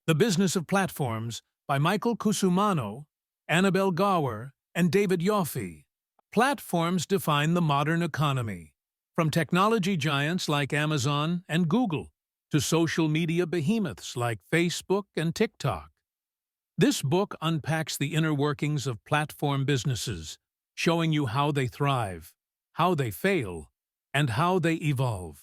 The Business of Platforms by Michael Cusumano, Annabelle Gawer, and David Yoffie. Platforms define the modern economy, from technology giants like Amazon and Google to social media behemoths like Facebook and TikTok. This book unpacks the inner workings of platform businesses, showing you how they thrive, how they fail, and how they evolve.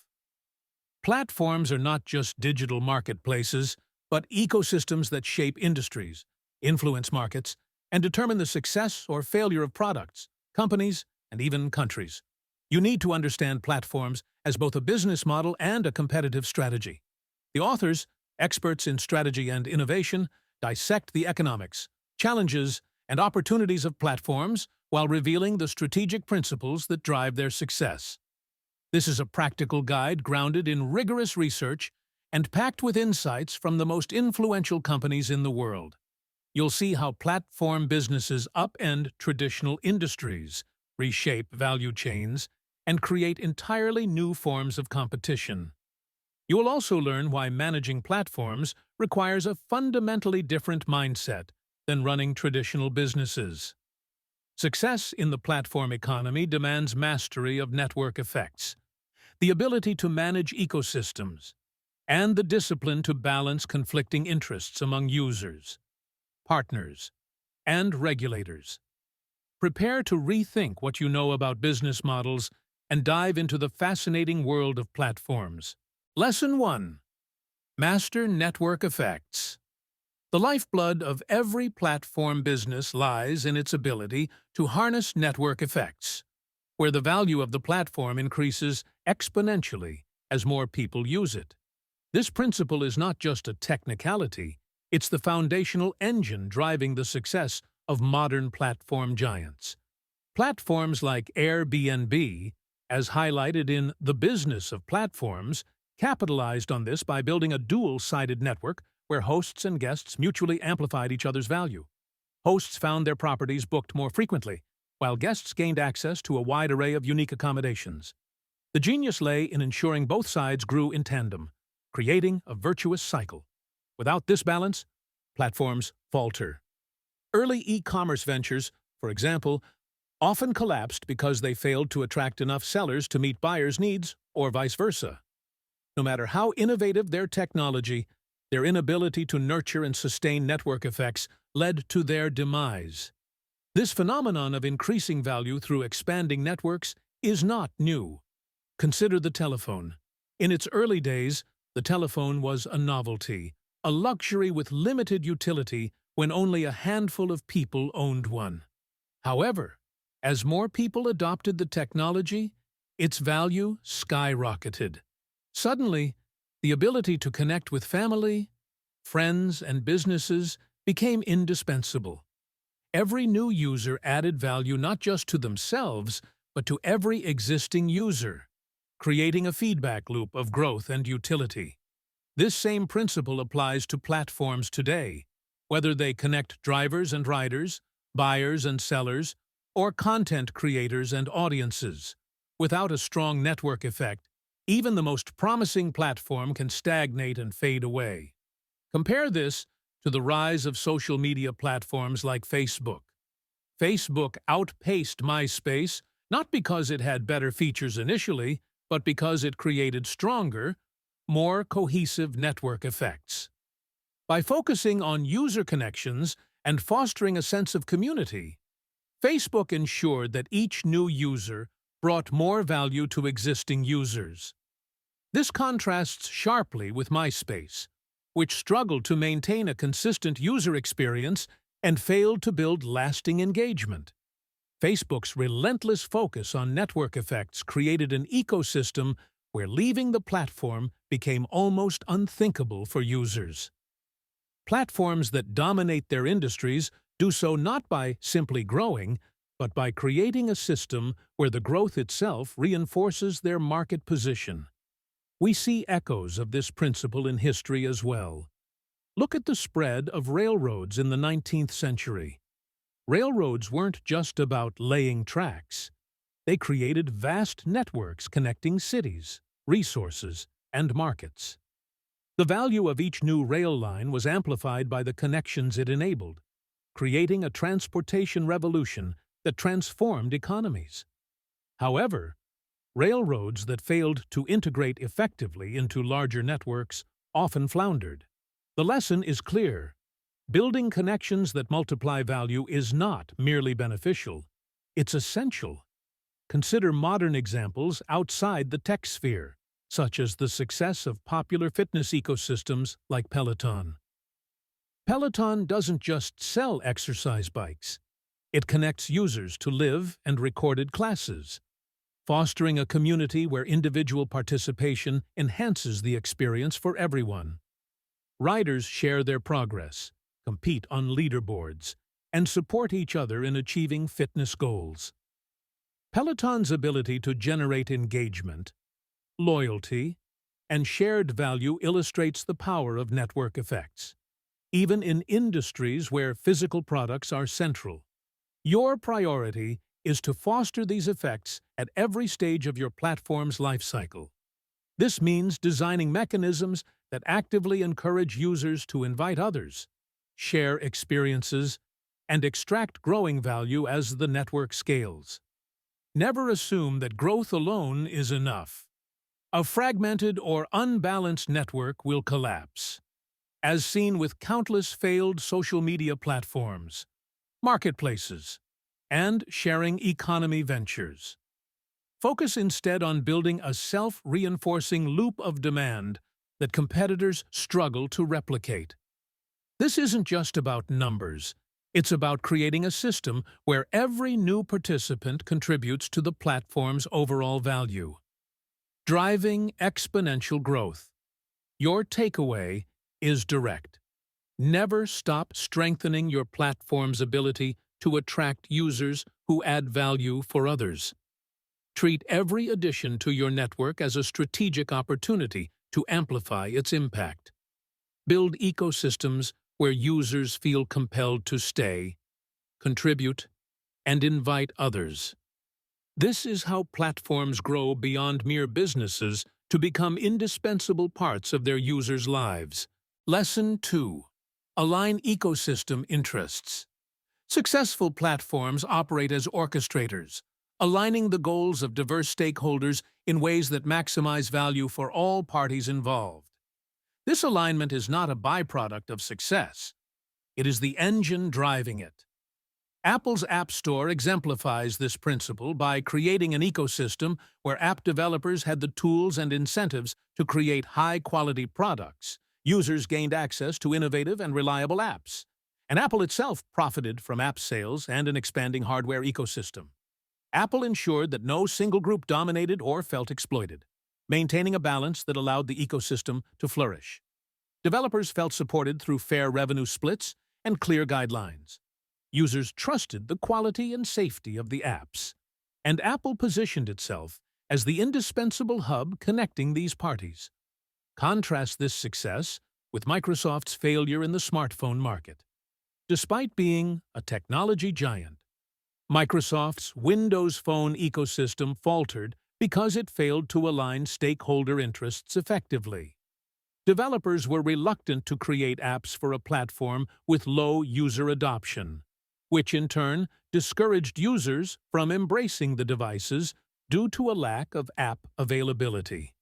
Platforms are not just digital marketplaces, but ecosystems that shape industries, influence markets, and determine the success or failure of products, companies, and even countries. You need to understand platforms as both a business model and a competitive strategy. The authors, experts in strategy and innovation, dissect the economics, challenges, and opportunities of platforms while revealing the strategic principles that drive their success. This is a practical guide grounded in rigorous research and packed with insights from the most influential companies in the world. You'll see how platform businesses upend traditional industries, reshape value chains, and create entirely new forms of competition. You will also learn why managing platforms requires a fundamentally different mindset than running traditional businesses. Success in the platform economy demands mastery of network effects, the ability to manage ecosystems, and the discipline to balance conflicting interests among users, partners, and regulators. Prepare to rethink what you know about business models and dive into the fascinating world of platforms. Lesson 1. Master network effects. The lifeblood of every platform business lies in its ability to harness network effects, where the value of the platform increases exponentially as more people use it. This principle is not just a technicality, it's the foundational engine driving the success of modern platform giants. Platforms like Airbnb, as highlighted in The Business of Platforms, capitalized on this by building a dual-sided network where hosts and guests mutually amplified each other's value. Hosts found their properties booked more frequently, while guests gained access to a wide array of unique accommodations. The genius lay in ensuring both sides grew in tandem, creating a virtuous cycle. Without this balance, platforms falter. Early e-commerce ventures, for example, often collapsed because they failed to attract enough sellers to meet buyers' needs, or vice versa. No matter how innovative their technology, their inability to nurture and sustain network effects led to their demise. This phenomenon of increasing value through expanding networks is not new. Consider the telephone. In its early days, the telephone was a novelty, a luxury with limited utility when only a handful of people owned one. However, as more people adopted the technology, its value skyrocketed. Suddenly, the ability to connect with family, friends, and businesses became indispensable. Every new user added value not just to themselves, but to every existing user, creating a feedback loop of growth and utility. This same principle applies to platforms today, whether they connect drivers and riders, buyers and sellers, or content creators and audiences. Without a strong network effect, even the most promising platform can stagnate and fade away. Compare this to the rise of social media platforms like Facebook. Facebook outpaced MySpace not because it had better features initially, but because it created stronger, more cohesive network effects. By focusing on user connections and fostering a sense of community, Facebook ensured that each new user brought more value to existing users. This contrasts sharply with MySpace, which struggled to maintain a consistent user experience and failed to build lasting engagement. Facebook's relentless focus on network effects created an ecosystem where leaving the platform became almost unthinkable for users. Platforms that dominate their industries do so not by simply growing, but by creating a system where the growth itself reinforces their market position. We see echoes of this principle in history as well. Look at the spread of railroads in the 19th century. Railroads weren't just about laying tracks. They created vast networks connecting cities, resources, and markets. The value of each new rail line was amplified by the connections it enabled, creating a transportation revolution that transformed economies. However, railroads that failed to integrate effectively into larger networks often floundered. The lesson is clear. Building connections that multiply value is not merely beneficial, it's essential. Consider modern examples outside the tech sphere, such as the success of popular fitness ecosystems like Peloton. Peloton doesn't just sell exercise bikes. It connects users to live and recorded classes, fostering a community where individual participation enhances the experience for everyone. Riders share their progress, compete on leaderboards, and support each other in achieving fitness goals. Peloton's ability to generate engagement, loyalty, and shared value illustrates the power of network effects, even in industries where physical products are central. Your priority is to foster these effects at every stage of your platform's lifecycle. This means designing mechanisms that actively encourage users to invite others, share experiences, and extract growing value as the network scales. Never assume that growth alone is enough. A fragmented or unbalanced network will collapse, as seen with countless failed social media platforms, marketplaces, and sharing economy ventures. Focus instead on building a self-reinforcing loop of demand that competitors struggle to replicate. This isn't just about numbers. It's about creating a system where every new participant contributes to the platform's overall value, driving exponential growth. Your takeaway is direct. Never stop strengthening your platform's ability to attract users who add value for others. Treat every addition to your network as a strategic opportunity to amplify its impact. Build ecosystems where users feel compelled to stay, contribute, and invite others. This is how platforms grow beyond mere businesses to become indispensable parts of their users' lives. Lesson 2. Align ecosystem interests. Successful platforms operate as orchestrators, aligning the goals of diverse stakeholders in ways that maximize value for all parties involved. This alignment is not a byproduct of success. It is the engine driving it. Apple's App Store exemplifies this principle by creating an ecosystem where app developers had the tools and incentives to create high-quality products. Users gained access to innovative and reliable apps, and Apple itself profited from app sales and an expanding hardware ecosystem. Apple ensured that no single group dominated or felt exploited, maintaining a balance that allowed the ecosystem to flourish. Developers felt supported through fair revenue splits and clear guidelines. Users trusted the quality and safety of the apps, and Apple positioned itself as the indispensable hub connecting these parties. Contrast this success with Microsoft's failure in the smartphone market. Despite being a technology giant, Microsoft's Windows Phone ecosystem faltered because it failed to align stakeholder interests effectively. Developers were reluctant to create apps for a platform with low user adoption, which in turn discouraged users from embracing the devices due to a lack of app availability.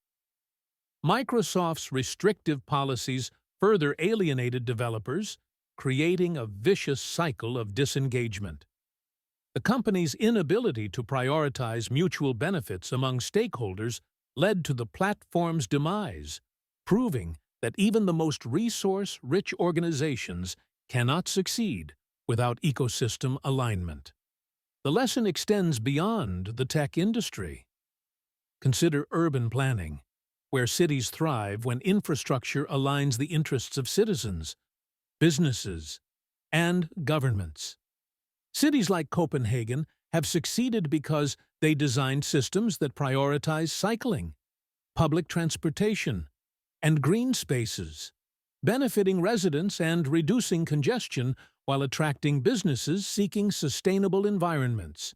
Microsoft's restrictive policies further alienated developers, creating a vicious cycle of disengagement. The company's inability to prioritize mutual benefits among stakeholders led to the platform's demise, proving that even the most resource-rich organizations cannot succeed without ecosystem alignment. The lesson extends beyond the tech industry. Consider urban planning, where cities thrive when infrastructure aligns the interests of citizens, businesses, and governments. Cities like Copenhagen have succeeded because they designed systems that prioritize cycling, public transportation, and green spaces, benefiting residents and reducing congestion while attracting businesses seeking sustainable environments.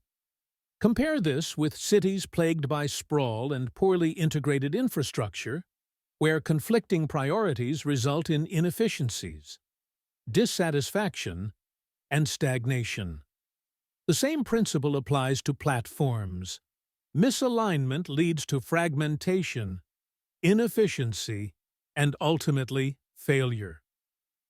Compare this with cities plagued by sprawl and poorly integrated infrastructure, where conflicting priorities result in inefficiencies, dissatisfaction, and stagnation. The same principle applies to platforms. Misalignment leads to fragmentation, inefficiency, and ultimately failure.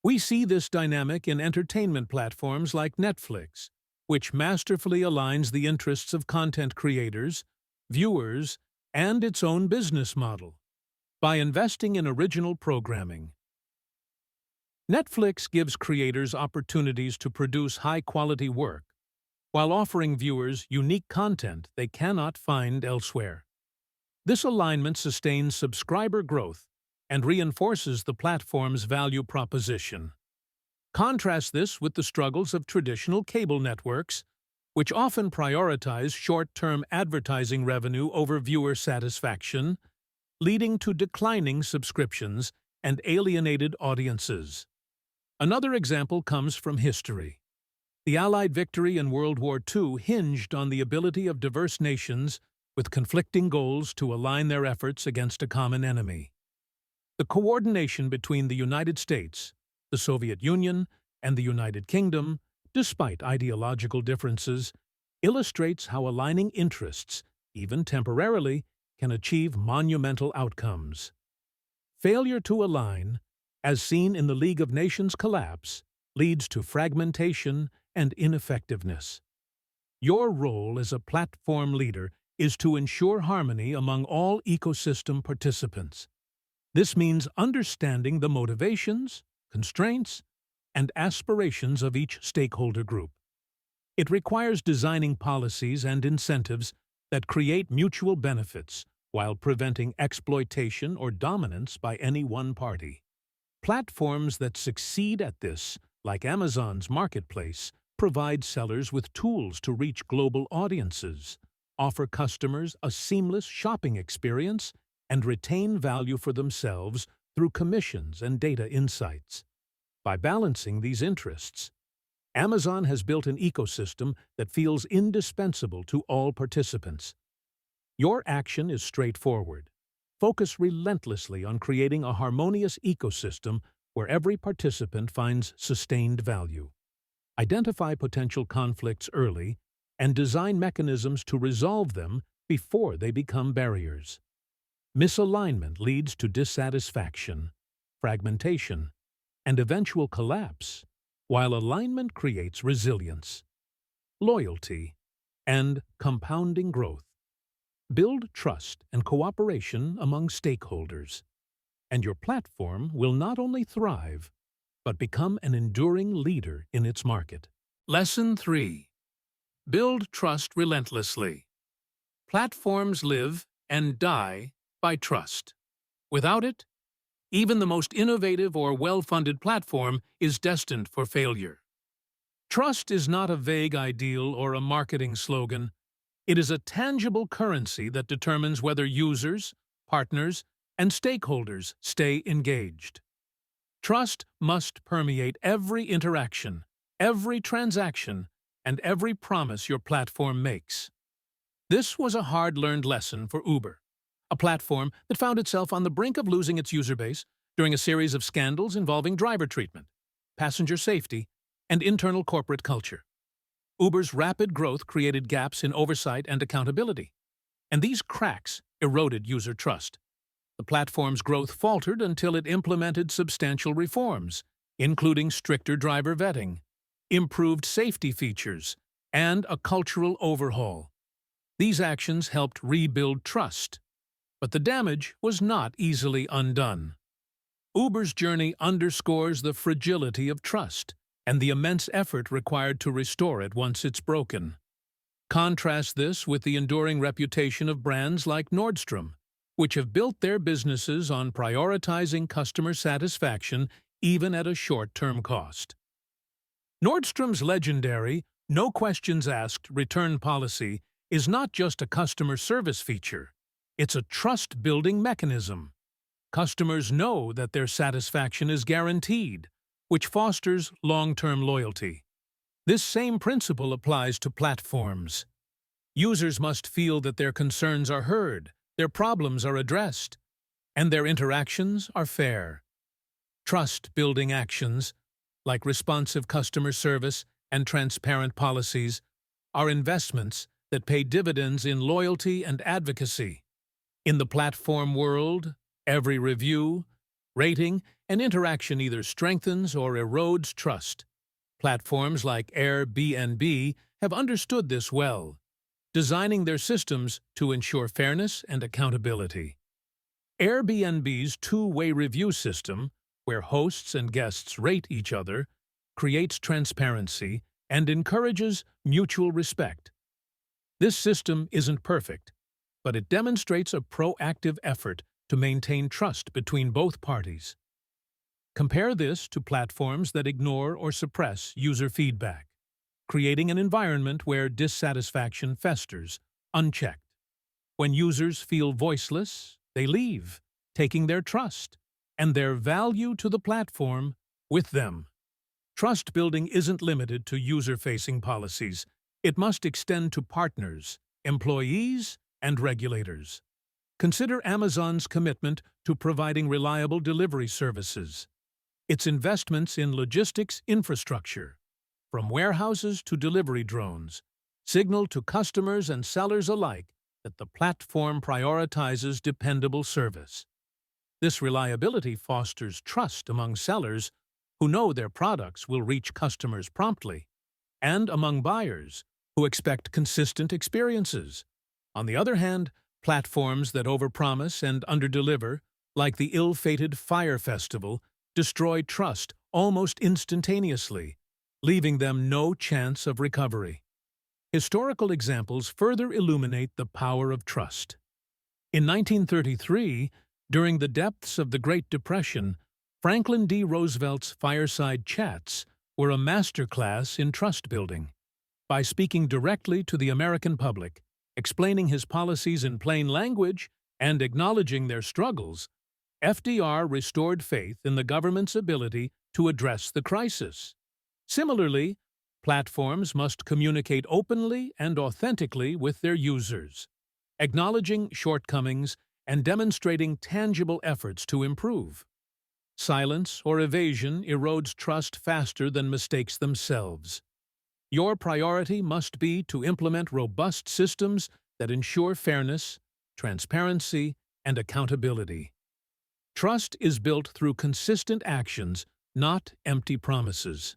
We see this dynamic in entertainment platforms like Netflix, which masterfully aligns the interests of content creators, viewers, and its own business model. By investing in original programming, Netflix gives creators opportunities to produce high-quality work, while offering viewers unique content they cannot find elsewhere. This alignment sustains subscriber growth and reinforces the platform's value proposition. Contrast this with the struggles of traditional cable networks, which often prioritize short-term advertising revenue over viewer satisfaction, leading to declining subscriptions and alienated audiences. Another example comes from history. The Allied victory in World War II hinged on the ability of diverse nations with conflicting goals to align their efforts against a common enemy. The coordination between the United States, the Soviet Union, and the United Kingdom, despite ideological differences, illustrates how aligning interests, even temporarily, can achieve monumental outcomes. Failure to align, as seen in the League of Nations collapse, leads to fragmentation and ineffectiveness. Your role as a platform leader is to ensure harmony among all ecosystem participants. This means understanding the motivations, constraints, and aspirations of each stakeholder group. It requires designing policies and incentives that create mutual benefits while preventing exploitation or dominance by any one party. Platforms that succeed at this, like Amazon's marketplace, provide sellers with tools to reach global audiences, offer customers a seamless shopping experience, and retain value for themselves through commissions and data insights. By balancing these interests, Amazon has built an ecosystem that feels indispensable to all participants. Your action is straightforward. Focus relentlessly on creating a harmonious ecosystem where every participant finds sustained value. Identify potential conflicts early and design mechanisms to resolve them before they become barriers. Misalignment leads to dissatisfaction, fragmentation, and eventual collapse, while alignment creates resilience, loyalty, and compounding growth. Build trust and cooperation among stakeholders, and your platform will not only thrive, but become an enduring leader in its market. Lesson 3. Build trust relentlessly. Platforms live and die by trust. Without it, even the most innovative or well-funded platform is destined for failure. Trust is not a vague ideal or a marketing slogan. It is a tangible currency that determines whether users, partners, and stakeholders stay engaged. Trust must permeate every interaction, every transaction, and every promise your platform makes. This was a hard-learned lesson for Uber, a platform that found itself on the brink of losing its user base during a series of scandals involving driver treatment, passenger safety, and internal corporate culture. Uber's rapid growth created gaps in oversight and accountability, and these cracks eroded user trust. The platform's growth faltered until it implemented substantial reforms, including stricter driver vetting, improved safety features, and a cultural overhaul. These actions helped rebuild trust, but the damage was not easily undone. Uber's journey underscores the fragility of trust and the immense effort required to restore it once it's broken. Contrast this with the enduring reputation of brands like Nordstrom, which have built their businesses on prioritizing customer satisfaction even at a short-term cost. Nordstrom's legendary, no questions asked return policy is not just a customer service feature, it's a trust-building mechanism. Customers know that their satisfaction is guaranteed, which fosters long-term loyalty. This same principle applies to platforms. Users must feel that their concerns are heard, their problems are addressed, and their interactions are fair. Trust-building actions, like responsive customer service and transparent policies, are investments that pay dividends in loyalty and advocacy. In the platform world, every review, rating, and interaction either strengthens or erodes trust. Platforms like Airbnb have understood this well, designing their systems to ensure fairness and accountability. Airbnb's two-way review system, where hosts and guests rate each other, creates transparency and encourages mutual respect. This system isn't perfect, but it demonstrates a proactive effort to maintain trust between both parties. Compare this to platforms that ignore or suppress user feedback, creating an environment where dissatisfaction festers, unchecked. When users feel voiceless, they leave, taking their trust and their value to the platform with them. Trust building isn't limited to user-facing policies. It must extend to partners, employees, and regulators. Consider Amazon's commitment to providing reliable delivery services. Its investments in logistics infrastructure, from warehouses to delivery drones, signal to customers and sellers alike that the platform prioritizes dependable service. This reliability fosters trust among sellers who know their products will reach customers promptly, and among buyers who expect consistent experiences. On the other hand, platforms that overpromise and underdeliver, like the ill-fated Fire Festival, destroy trust almost instantaneously, leaving them no chance of recovery. Historical examples further illuminate the power of trust. In 1933, during the depths of the Great Depression, Franklin D. Roosevelt's fireside chats were a masterclass in trust building. By speaking directly to the American public, explaining his policies in plain language, and acknowledging their struggles, FDR restored faith in the government's ability to address the crisis. Similarly, platforms must communicate openly and authentically with their users, acknowledging shortcomings and demonstrating tangible efforts to improve. Silence or evasion erodes trust faster than mistakes themselves. Your priority must be to implement robust systems that ensure fairness, transparency, and accountability. Trust is built through consistent actions, not empty promises.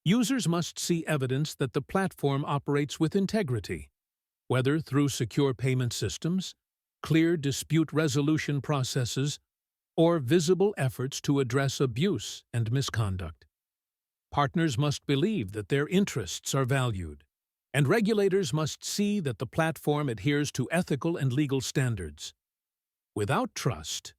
Users must see evidence that the platform operates with integrity, whether through secure payment systems, clear dispute resolution processes, or visible efforts to address abuse and misconduct. Partners must believe that their interests are valued, and regulators must see that the platform adheres to ethical and legal standards. Without trust,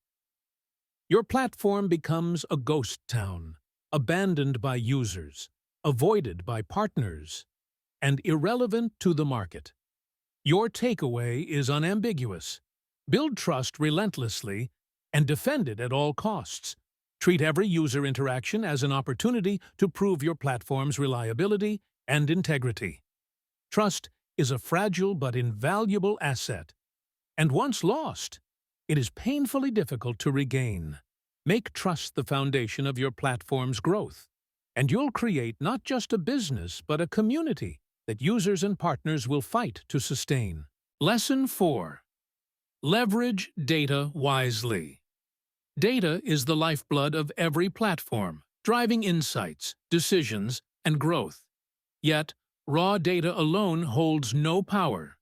your platform becomes a ghost town, abandoned by users, avoided by partners, and irrelevant to the market. Your takeaway is unambiguous. Build trust relentlessly and defend it at all costs. Treat every user interaction as an opportunity to prove your platform's reliability and integrity. Trust is a fragile but invaluable asset, and once lost, it is painfully difficult to regain. Make trust the foundation of your platform's growth, and you'll create not just a business but a community that users and partners will fight to sustain. Lesson 4. Leverage data wisely. Data is the lifeblood of every platform, driving insights, decisions, and growth. Yet, raw data alone holds no power.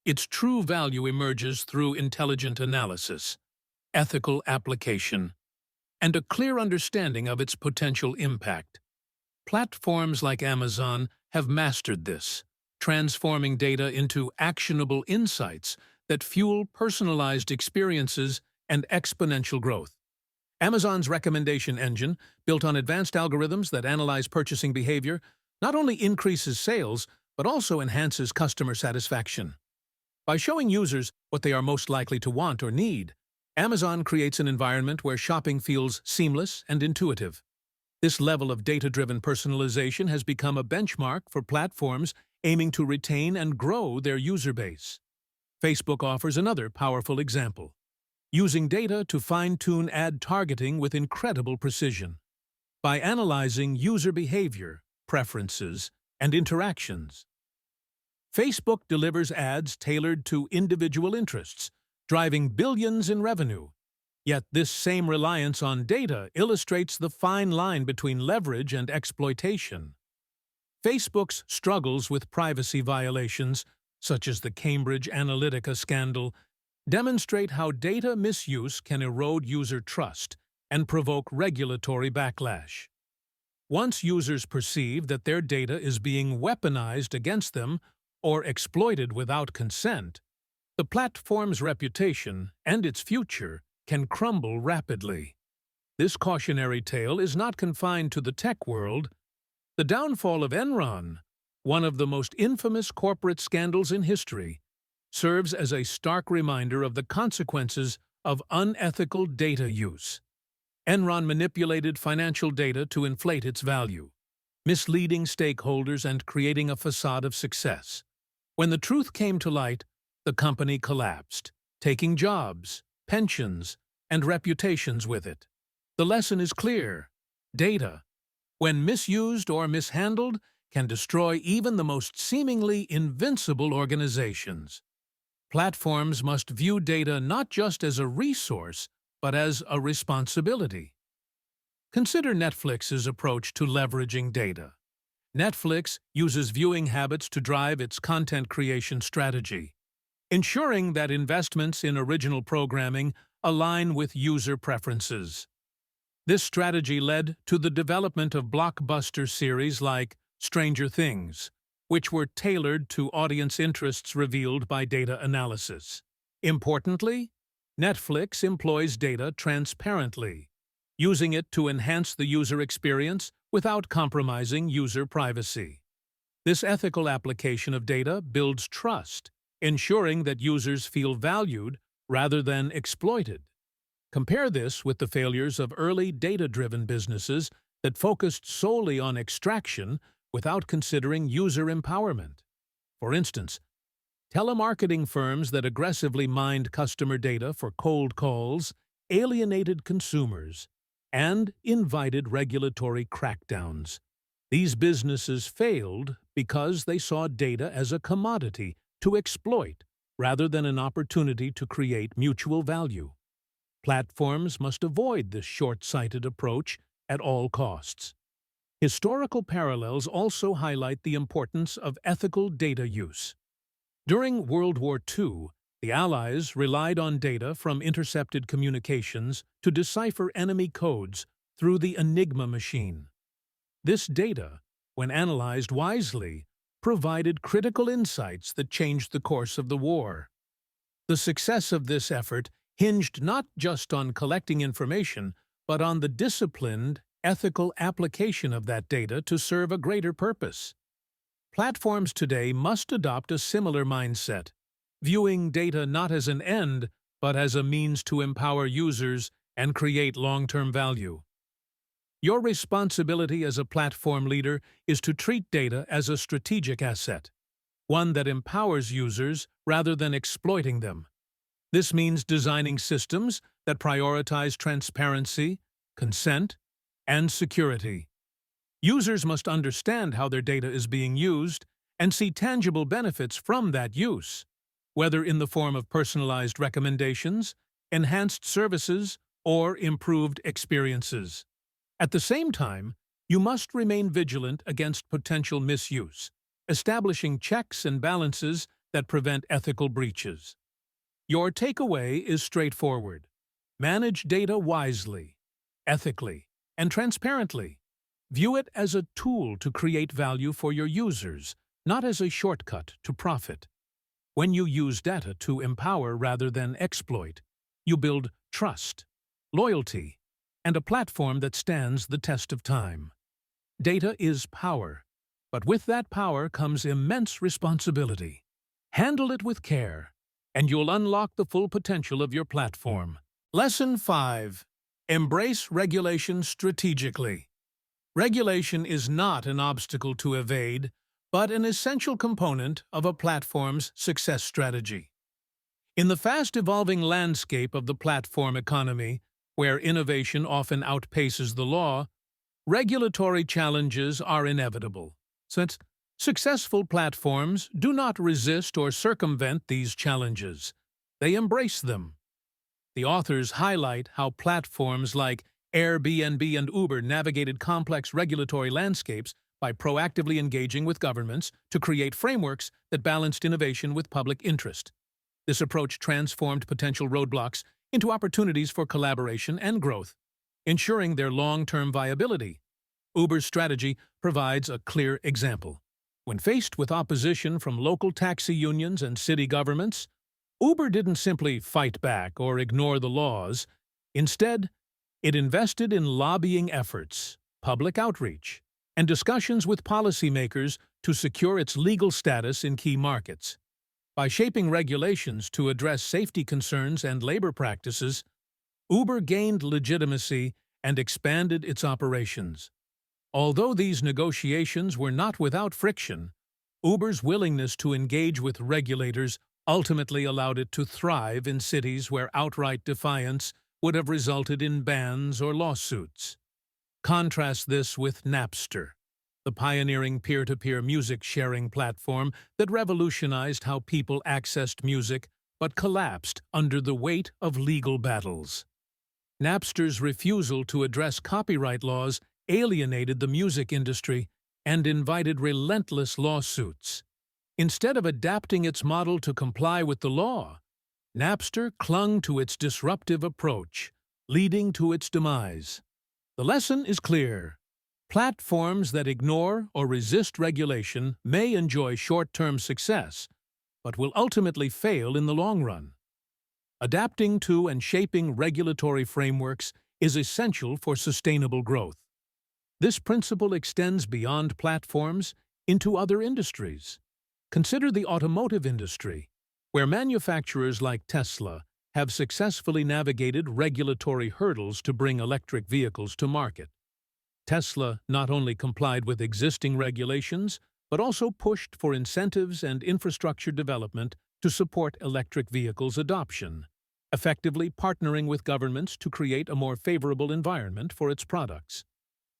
Its true value emerges through intelligent analysis, ethical application, and a clear understanding of its potential impact. Platforms like Amazon have mastered this, transforming data into actionable insights that fuel personalized experiences and exponential growth. Amazon's recommendation engine, built on advanced algorithms that analyze purchasing behavior, not only increases sales, but also enhances customer satisfaction. By showing users what they are most likely to want or need, Amazon creates an environment where shopping feels seamless and intuitive. This level of data-driven personalization has become a benchmark for platforms aiming to retain and grow their user base. Facebook offers another powerful example. using data to fine-tune ad targeting with incredible precision. By analyzing user behavior, preferences, and interactions, Facebook delivers ads tailored to individual interests, driving billions in revenue. Yet this same reliance on data illustrates the fine line between leverage and exploitation. Facebook's struggles with privacy violations, such as the Cambridge Analytica scandal, demonstrate how data misuse can erode user trust and provoke regulatory backlash. Once users perceive that their data is being weaponized against them or exploited without consent, the platform's reputation and its future can crumble rapidly. This cautionary tale is not confined to the tech world. The downfall of Enron, one of the most infamous corporate scandals in history, serves as a stark reminder of the consequences of unethical data use. Enron manipulated financial data to inflate its value, misleading stakeholders and creating a facade of success. When the truth came to light, the company collapsed, taking jobs, pensions, and reputations with it. The lesson is clear. Data, when misused or mishandled, can destroy even the most seemingly invincible organizations. Platforms must view data not just as a resource, but as a responsibility. Consider Netflix's approach to leveraging data. Netflix uses viewing habits to drive its content creation strategy, ensuring that investments in original programming align with user preferences. This strategy led to the development of blockbuster series like Stranger Things, which were tailored to audience interests revealed by data analysis. Importantly, Netflix employs data transparently, using it to enhance the user experience without compromising user privacy. This ethical application of data builds trust, ensuring that users feel valued rather than exploited. Compare this with the failures of early data-driven businesses that focused solely on extraction without considering user empowerment. For instance, telemarketing firms that aggressively mined customer data for cold calls alienated consumers and invited regulatory crackdowns. These businesses failed because they saw data as a commodity to exploit rather than an opportunity to create mutual value. Platforms must avoid this short-sighted approach at all costs. Historical parallels also highlight the importance of ethical data use. During World War II, the Allies relied on data from intercepted communications to decipher enemy codes through the Enigma machine. This data, when analyzed wisely, provided critical insights that changed the course of the war. The success of this effort hinged not just on collecting information, but on the disciplined, ethical application of that data to serve a greater purpose. Platforms today must adopt a similar mindset, viewing data not as an end, but as a means to empower users and create long-term value. Your responsibility as a platform leader is to treat data as a strategic asset, one that empowers users rather than exploiting them. This means designing systems that prioritize transparency, consent, and security. Users must understand how their data is being used and see tangible benefits from that use, whether in the form of personalized recommendations, enhanced services, or improved experiences. At the same time, you must remain vigilant against potential misuse, establishing checks and balances that prevent ethical breaches. Your takeaway is straightforward. Manage data wisely, ethically, and transparently. View it as a tool to create value for your users, not as a shortcut to profit. When you use data to empower rather than exploit, you build trust, loyalty, and a platform that stands the test of time. Data is power, but with that power comes immense responsibility. Handle it with care, and you'll unlock the full potential of your platform. Lesson 5. Embrace regulation strategically. Regulation is not an obstacle to evade, but an essential component of a platform's success strategy. In the fast-evolving landscape of the platform economy, where innovation often outpaces the law, regulatory challenges are inevitable, since successful platforms do not resist or circumvent these challenges. They embrace them. The authors highlight how platforms like Airbnb and Uber navigated complex regulatory landscapes by proactively engaging with governments to create frameworks that balanced innovation with public interest. This approach transformed potential roadblocks into opportunities for collaboration and growth, ensuring their long-term viability. Uber's strategy provides a clear example. When faced with opposition from local taxi unions and city governments, Uber didn't simply fight back or ignore the laws. Instead, it invested in lobbying efforts, public outreach, and discussions with policymakers to secure its legal status in key markets. By shaping regulations to address safety concerns and labor practices, Uber gained legitimacy and expanded its operations. Although these negotiations were not without friction, Uber's willingness to engage with regulators ultimately allowed it to thrive in cities where outright defiance would have resulted in bans or lawsuits. Contrast this with Napster, the pioneering peer-to-peer music-sharing platform that revolutionized how people accessed music but collapsed under the weight of legal battles. Napster's refusal to address copyright laws alienated the music industry and invited relentless lawsuits. Instead of adapting its model to comply with the law, Napster clung to its disruptive approach, leading to its demise. The lesson is clear. Platforms that ignore or resist regulation may enjoy short-term success, but will ultimately fail in the long run. Adapting to and shaping regulatory frameworks is essential for sustainable growth. This principle extends beyond platforms into other industries. Consider the automotive industry, where manufacturers like Tesla have successfully navigated regulatory hurdles to bring electric vehicles to market. Tesla not only complied with existing regulations, but also pushed for incentives and infrastructure development to support electric vehicles adoption, effectively partnering with governments to create a more favorable environment for its products.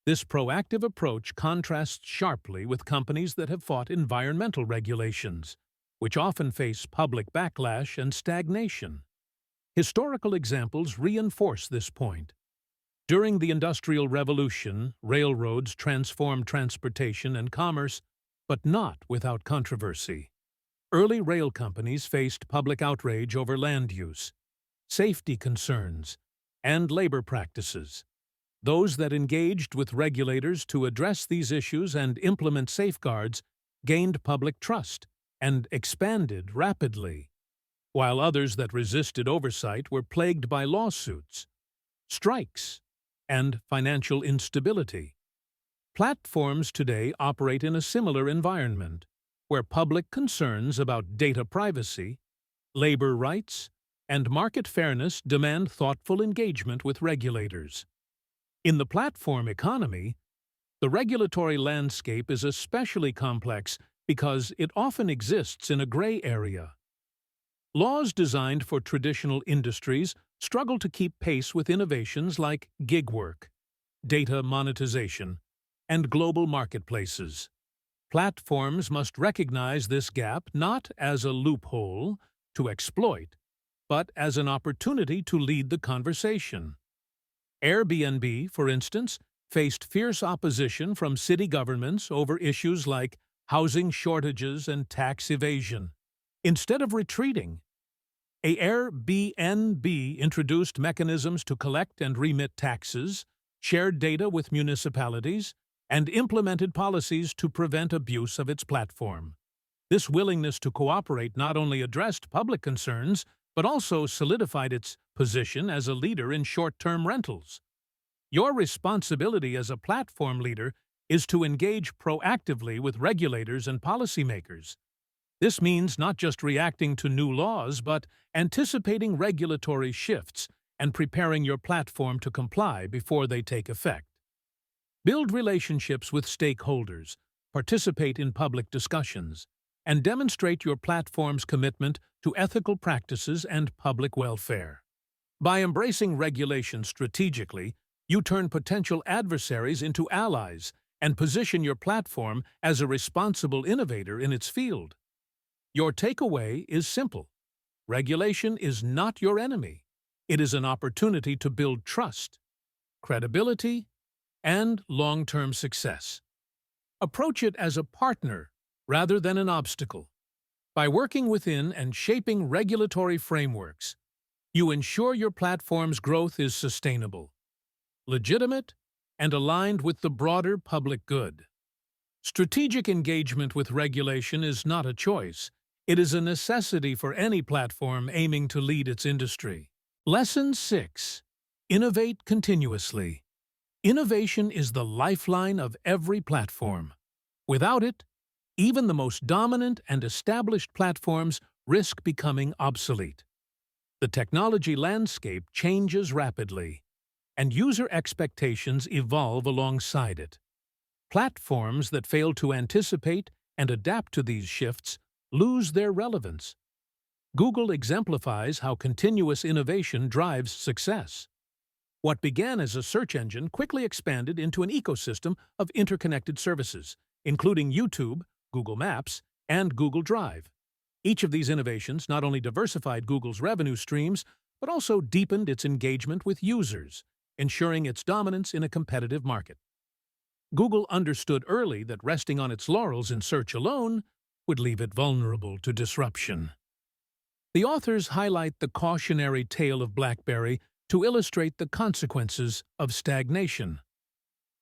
This proactive approach contrasts sharply with companies that have fought environmental regulations, which often face public backlash and stagnation. Historical examples reinforce this point. During the Industrial Revolution, railroads transformed transportation and commerce, but not without controversy. Early rail companies faced public outrage over land use, safety concerns, and labor practices. Those that engaged with regulators to address these issues and implement safeguards gained public trust and expanded rapidly, while others that resisted oversight were plagued by lawsuits, strikes, and financial instability. Platforms today operate in a similar environment, where public concerns about data privacy, labor rights, and market fairness demand thoughtful engagement with regulators. In the platform economy, the regulatory landscape is especially complex because it often exists in a gray area. Laws designed for traditional industries struggle to keep pace with innovations like gig work, data monetization, and global marketplaces. Platforms must recognize this gap not as a loophole to exploit, but as an opportunity to lead the conversation. Airbnb, for instance, faced fierce opposition from city governments over issues like housing shortages and tax evasion. Instead of retreating, Airbnb introduced mechanisms to collect and remit taxes, shared data with municipalities, and implemented policies to prevent abuse of its platform. This willingness to cooperate not only addressed public concerns, but also solidified its position as a leader in short-term rentals. Your responsibility as a platform leader is to engage proactively with regulators and policymakers. This means not just reacting to new laws, but anticipating regulatory shifts and preparing your platform to comply before they take effect. Build relationships with stakeholders, participate in public discussions, and demonstrate your platform's commitment to ethical practices and public welfare. By embracing regulation strategically, you turn potential adversaries into allies and position your platform as a responsible innovator in its field. Your takeaway is simple. Regulation is not your enemy. It is an opportunity to build trust, credibility, and long-term success. Approach it as a partner rather than an obstacle. By working within and shaping regulatory frameworks, you ensure your platform's growth is sustainable, legitimate, and aligned with the broader public good. Strategic engagement with regulation is not a choice. It is a necessity for any platform aiming to lead its industry. Lesson 6. Innovate continuously. Innovation is the lifeline of every platform. Without it, even the most dominant and established platforms risk becoming obsolete. The technology landscape changes rapidly, and user expectations evolve alongside it. Platforms that fail to anticipate and adapt to these shifts lose their relevance. Google exemplifies how continuous innovation drives success. What began as a search engine quickly expanded into an ecosystem of interconnected services, including YouTube, Google Maps, and Google Drive. Each of these innovations not only diversified Google's revenue streams, but also deepened its engagement with users, ensuring its dominance in a competitive market. Google understood early that resting on its laurels in search alone would leave it vulnerable to disruption. The authors highlight the cautionary tale of BlackBerry to illustrate the consequences of stagnation.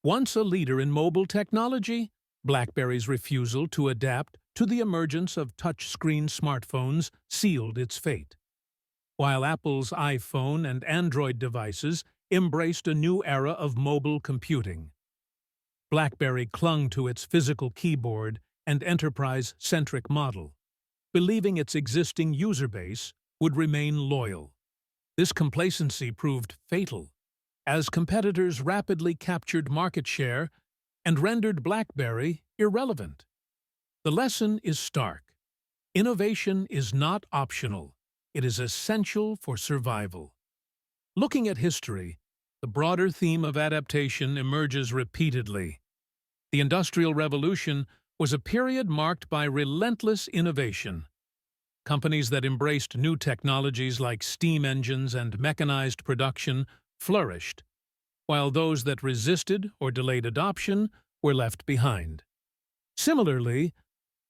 Once a leader in mobile technology, BlackBerry's refusal to adapt to the emergence of touchscreen smartphones sealed its fate. While Apple's iPhone and Android devices embraced a new era of mobile computing, BlackBerry clung to its physical keyboard and enterprise-centric model, believing its existing user base would remain loyal. This complacency proved fatal, as competitors rapidly captured market share and rendered BlackBerry irrelevant. The lesson is stark. Innovation is not optional. It is essential for survival. Looking at history, the broader theme of adaptation emerges repeatedly. The Industrial Revolution was a period marked by relentless innovation. Companies that embraced new technologies like steam engines and mechanized production flourished, while those that resisted or delayed adoption were left behind. Similarly,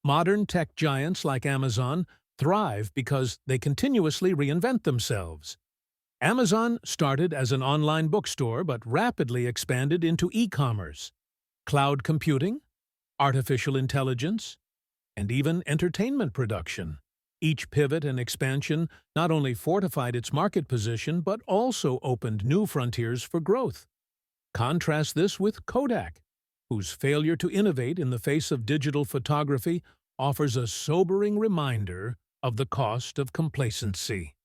modern tech giants like Amazon thrive because they continuously reinvent themselves. Amazon started as an online bookstore but rapidly expanded into e-commerce, cloud computing, artificial intelligence, and even entertainment production. Each pivot and expansion not only fortified its market position but also opened new frontiers for growth. Contrast this with Kodak, whose failure to innovate in the face of digital photography offers a sobering reminder of the cost of complacency.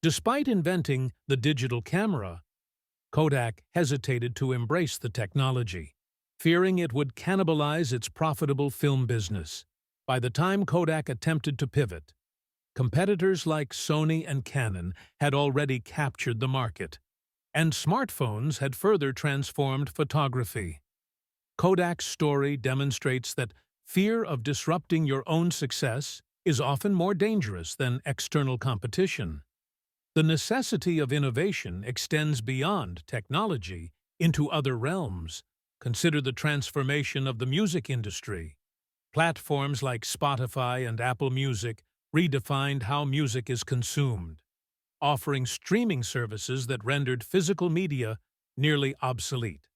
Despite inventing the digital camera, Kodak hesitated to embrace the technology, fearing it would cannibalize its profitable film business. By the time Kodak attempted to pivot, competitors like Sony and Canon had already captured the market, and smartphones had further transformed photography. Kodak's story demonstrates that fear of disrupting your own success is often more dangerous than external competition. The necessity of innovation extends beyond technology into other realms. Consider the transformation of the music industry. Platforms like Spotify and Apple Music redefined how music is consumed, offering streaming services that rendered physical media nearly obsolete.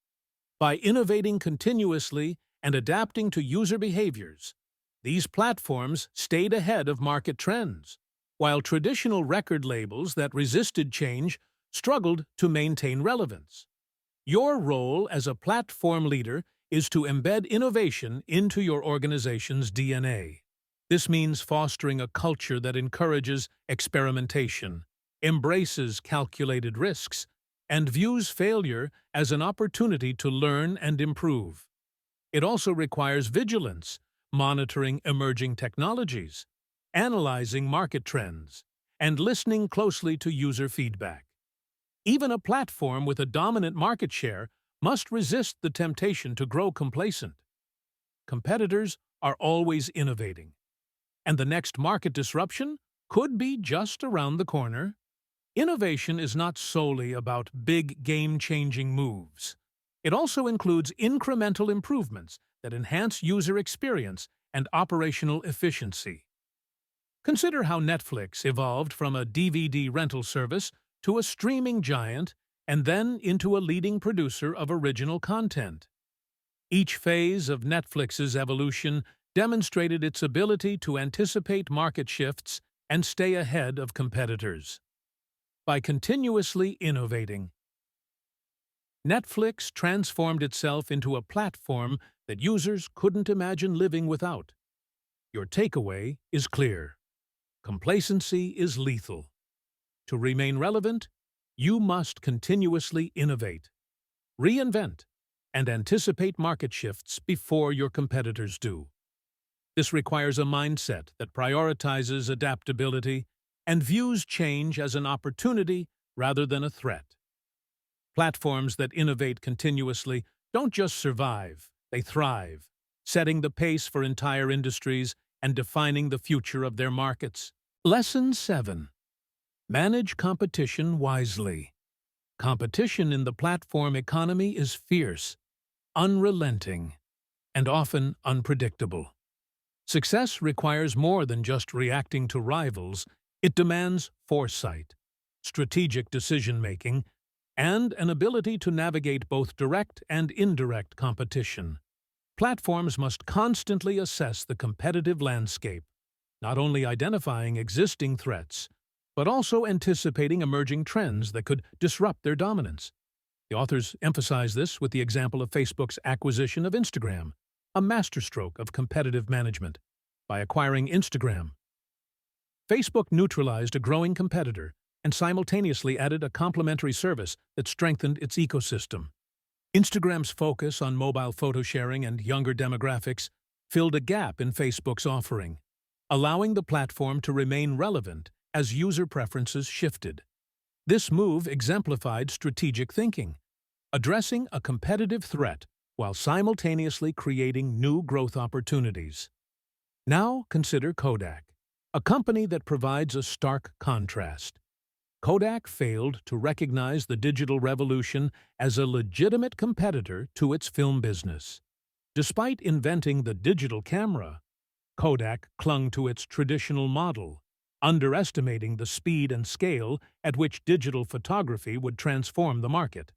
By innovating continuously and adapting to user behaviors, these platforms stayed ahead of market trends, while traditional record labels that resisted change struggled to maintain relevance. Your role as a platform leader is to embed innovation into your organization's DNA. This means fostering a culture that encourages experimentation, embraces calculated risks, and views failure as an opportunity to learn and improve. It also requires vigilance, monitoring emerging technologies, analyzing market trends, and listening closely to user feedback. Even a platform with a dominant market share must resist the temptation to grow complacent. Competitors are always innovating, and the next market disruption could be just around the corner. Innovation is not solely about big game-changing moves. It also includes incremental improvements that enhance user experience and operational efficiency. Consider how Netflix evolved from a DVD rental service to a streaming giant and then into a leading producer of original content. Each phase of Netflix's evolution demonstrated its ability to anticipate market shifts and stay ahead of competitors. By continuously innovating, Netflix transformed itself into a platform that users couldn't imagine living without. Your takeaway is clear. Complacency is lethal. To remain relevant, you must continuously innovate, reinvent, and anticipate market shifts before your competitors do. This requires a mindset that prioritizes adaptability and views change as an opportunity rather than a threat. Platforms that innovate continuously don't just survive, they thrive, setting the pace for entire industries and defining the future of their markets. Lesson 7. Manage competition wisely. Competition in the platform economy is fierce, unrelenting, and often unpredictable. Success requires more than just reacting to rivals. It demands foresight, strategic decision-making, and an ability to navigate both direct and indirect competition. Platforms must constantly assess the competitive landscape, not only identifying existing threats, but also anticipating emerging trends that could disrupt their dominance. The authors emphasize this with the example of Facebook's acquisition of Instagram, a masterstroke of competitive management. By acquiring Instagram, Facebook neutralized a growing competitor and simultaneously added a complementary service that strengthened its ecosystem. Instagram's focus on mobile photo sharing and younger demographics filled a gap in Facebook's offering, allowing the platform to remain relevant as user preferences shifted. This move exemplified strategic thinking, addressing a competitive threat while simultaneously creating new growth opportunities. Now consider Kodak, a company that provides a stark contrast. Kodak failed to recognize the digital revolution as a legitimate competitor to its film business. Despite inventing the digital camera, Kodak clung to its traditional model, underestimating the speed and scale at which digital photography would transform the market.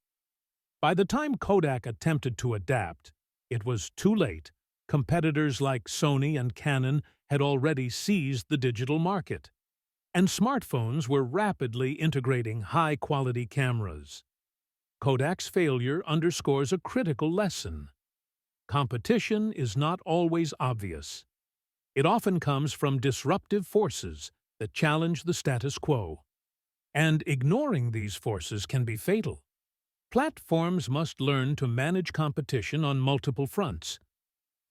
By the time Kodak attempted to adapt, it was too late. Competitors like Sony and Canon had already seized the digital market, and smartphones were rapidly integrating high-quality cameras. Kodak's failure underscores a critical lesson. Competition is not always obvious. It often comes from disruptive forces that challenge the status quo, and ignoring these forces can be fatal. Platforms must learn to manage competition on multiple fronts.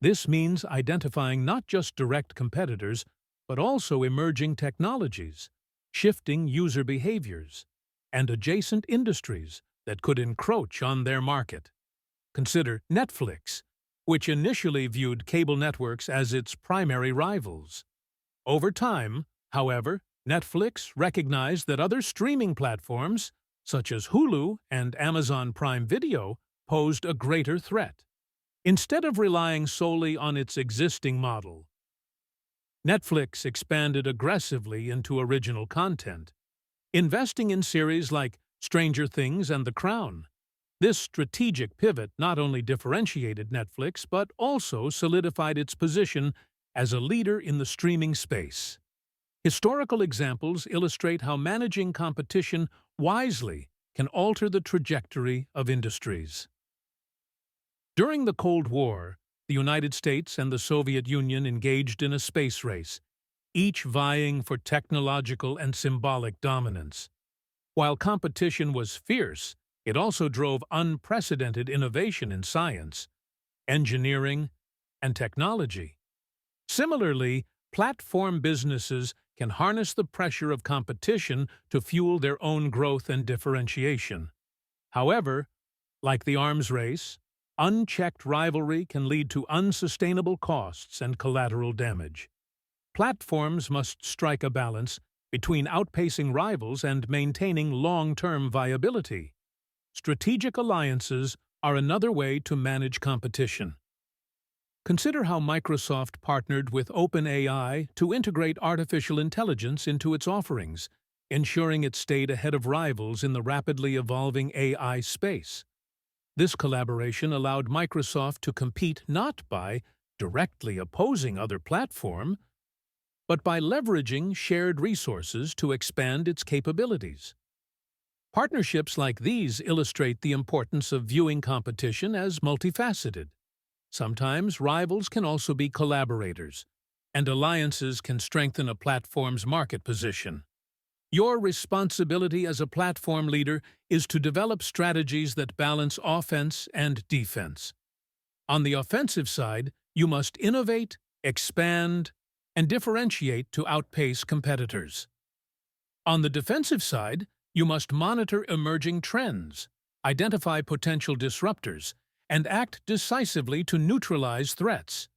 This means identifying not just direct competitors, but also emerging technologies, shifting user behaviors, and adjacent industries that could encroach on their market. Consider Netflix, which initially viewed cable networks as its primary rivals. Over time, however, Netflix recognized that other streaming platforms, such as Hulu and Amazon Prime Video, posed a greater threat. Instead of relying solely on its existing model, Netflix expanded aggressively into original content, investing in series like Stranger Things and The Crown. This strategic pivot not only differentiated Netflix but also solidified its position as a leader in the streaming space. Historical examples illustrate how managing competition wisely can alter the trajectory of industries. During the Cold War, the United States and the Soviet Union engaged in a space race, each vying for technological and symbolic dominance. While competition was fierce, it also drove unprecedented innovation in science, engineering, and technology. Similarly, platform businesses can harness the pressure of competition to fuel their own growth and differentiation. However, like the arms race, unchecked rivalry can lead to unsustainable costs and collateral damage. Platforms must strike a balance between outpacing rivals and maintaining long-term viability. Strategic alliances are another way to manage competition. Consider how Microsoft partnered with OpenAI to integrate artificial intelligence into its offerings, ensuring it stayed ahead of rivals in the rapidly evolving AI space. This collaboration allowed Microsoft to compete not by directly opposing other platforms, but by leveraging shared resources to expand its capabilities. Partnerships like these illustrate the importance of viewing competition as multifaceted. Sometimes rivals can also be collaborators, and alliances can strengthen a platform's market position. Your responsibility as a platform leader is to develop strategies that balance offense and defense. On the offensive side, you must innovate, expand, and differentiate to outpace competitors. On the defensive side, you must monitor emerging trends, identify potential disruptors, and act decisively to neutralize threats.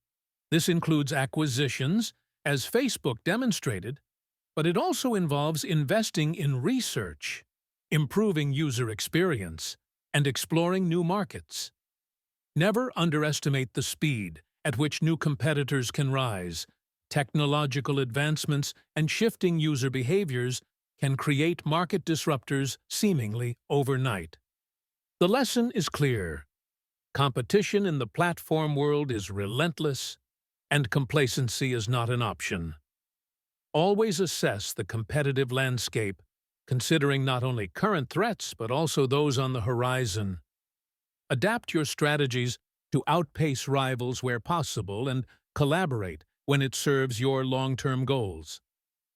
This includes acquisitions, as Facebook demonstrated, but it also involves investing in research, improving user experience, and exploring new markets. Never underestimate the speed at which new competitors can rise. Technological advancements and shifting user behaviors can create market disruptors seemingly overnight. The lesson is clear. Competition in the platform world is relentless, and complacency is not an option. Always assess the competitive landscape, considering not only current threats but also those on the horizon. Adapt your strategies to outpace rivals where possible and collaborate when it serves your long-term goals.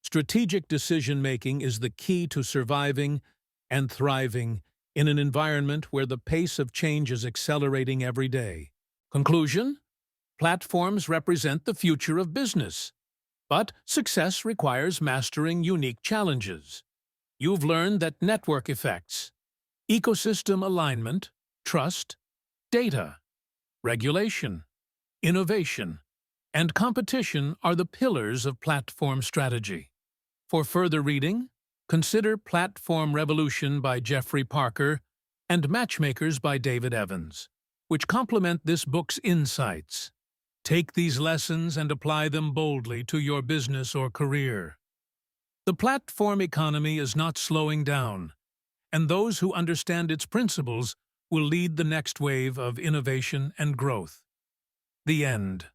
Strategic decision-making is the key to surviving and thriving in an environment where the pace of change is accelerating every day. Conclusion: platforms represent the future of business, but success requires mastering unique challenges. You've learned that network effects, ecosystem alignment, trust, data, regulation, innovation, and competition are the pillars of platform strategy. For further reading, consider Platform Revolution by Jeffrey Parker and Matchmakers by David Evans, which complement this book's insights. Take these lessons and apply them boldly to your business or career. The platform economy is not slowing down, and those who understand its principles will lead the next wave of innovation and growth. The end.